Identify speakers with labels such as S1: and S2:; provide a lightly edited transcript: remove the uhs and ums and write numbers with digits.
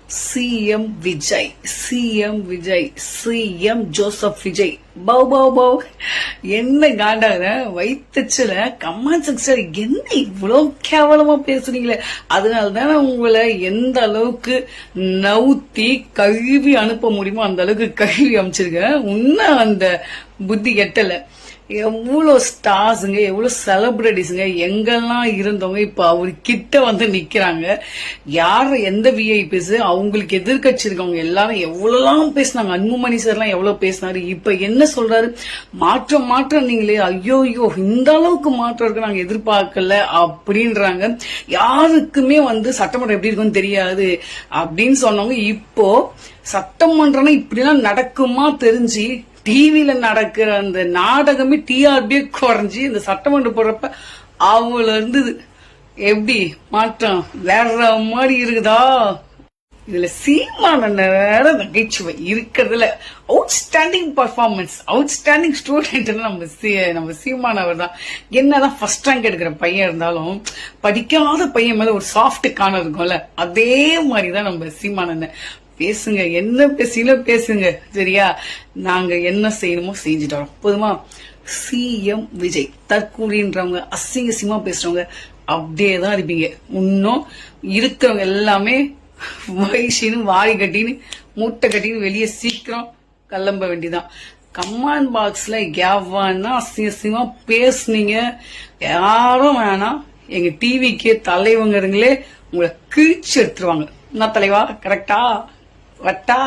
S1: CM Vijay, CM Vijay, CM Joseph Vijay. Bow bow bow. என்ன காண்டாங்க வைத்தச்சுல comment section என்ன இவ்வளவு கேவலமா பேசுறீங்களே. அதனாலதானே உங்களை எந்த அளவுக்கு நவுத்தி கழுவி அனுப்ப முடியுமோ அந்த அளவுக்கு கழுவி அமைச்சிருக்கேன். இன்னும் அந்த புத்தி எட்டல. எவ்வளவு ஸ்டார்ஸுங்க, எவ்வளவு செலிபிரிட்டிஸுங்க எங்கெல்லாம் இருந்தவங்க இப்ப அவரு கிட்ட வந்து நிக்கிறாங்க. யார் எந்த விஐபிஸ் அவங்களுக்கு எதிர்கட்சி இருக்கவங்க எல்லாரும் எவ்வளவுலாம் பேசினாங்க. அன்புமணி சார் எல்லாம் எவ்வளவு பேசினாரு. இப்ப என்ன சொல்றாரு, மாற்றம் நீங்களே, ஐயோ இந்த அளவுக்கு மாற்றம் இருக்கு நாங்க எதிர்பார்க்கல அப்படின்றாங்க. யாருக்குமே வந்து சட்டமன்றம் எப்படி இருக்குன்னு தெரியாது அப்படின்னு சொன்னவங்க இப்போ சட்டமன்றம்னா இப்படிலாம் நடக்குமா தெரிஞ்சு டிவில நடக்கிற அந்த நாடகமே டிஆர்பியே குறைஞ்சி இந்த சட்டமன்றம் போடுறப்ப அவ்வளவு இருந்தது. எப்படி மாற்றம் வேற மாதிரி இருக்குதா. இதுல சீமான வேற நகைச்சுவை இருக்கிறதுல அவுட்ஸ்டாண்டிங் பர்ஃபார்மன்ஸ், அவுட்ஸ்டாண்டிங் ஸ்டூடெண்ட் நம்ம சீமான் அவர் தான். என்னதான் ஃபர்ஸ்ட் ரேங்க் எடுக்கிற பையன் இருந்தாலும் படிக்காத பையன் மேல ஒரு சாஃப்ட் காண இருக்கும்ல, அதே மாதிரிதான் நம்ம சீமான. பேசுங்க, என்ன பேசில பேசுங்க சரியா. நாங்க என்ன செய்யணுமோ செஞ்சுட்டோம் போதுமா. சிஎம் விஜய் தற்கூலின்றவங்க, அசிங்கசியமா பேசுறவங்க அப்படியேதான் இருப்பீங்க. இன்னும் இருக்கிறவங்க எல்லாமே வயசுன்னு வாரி கட்டின்னு மூட்டை கட்டின்னு வெளியே சீக்கிரம் கிளம்ப வேண்டிதான். கமெண்ட் பாக்ஸ்ல எவனா அசிங்கசியமா பேசுனீங்க யாரும் வேணாம். எங்க டிவிக்கு தலைவங்க இருங்களே உங்களை கிழிச்சு எடுத்துருவாங்க. என்ன தலைவா, கரெக்டா வட்டா?